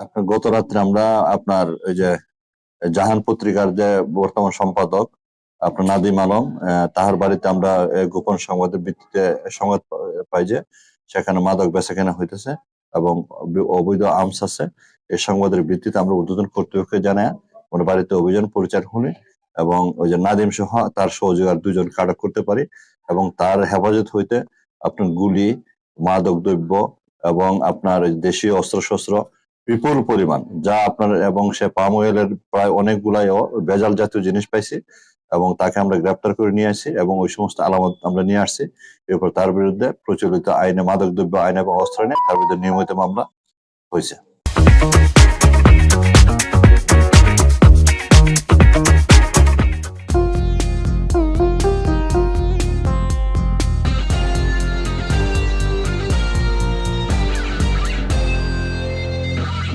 আপনার গত রাত্রে আমরা আপনার ওই যে জাহান পত্রিকার যে বর্তমান সম্পাদক আপনার নাদিম আলম, তাহার বাড়িতে আমরা গোপন সংবাদের ভিত্তিতে সংবাদ পাই যে সেখানে মাদক বেচাকেনা হইতেছে এবং অবৈধ আর্মস আছে। এই সংবাদের ভিত্তিতে আমরা ঊর্ধ্বতন কর্তৃপক্ষকে জানাই ওনার বাড়িতে অভিযান পরিচালনা হলে এবং ওই যে নাদিম সহ তার সহযোগী আর 2 জনকে আটক করতে পারি এবং তার হেফাজত হইতে আপনার গুলি, মাদক দ্রব্য এবং আপনার দেশীয় অস্ত্রশস্ত্র বিপুল পরিমাণ যা আপনার এবং সে পাম অয়েলের প্রায় অনেকগুলাই ভেজাল জাতীয় জিনিস পাইছি এবং তাকে আমরা গ্রেপ্তার করে নিয়ে আসি এবং ওই সমস্ত আলামত আমরা নিয়ে আসছি। এরপর তার বিরুদ্ধে প্রচলিত আইনে মাদক দ্রব্য আইন এবং অস্ত্র আইনে তার বিরুদ্ধে নিয়মিত মামলা হয়েছে।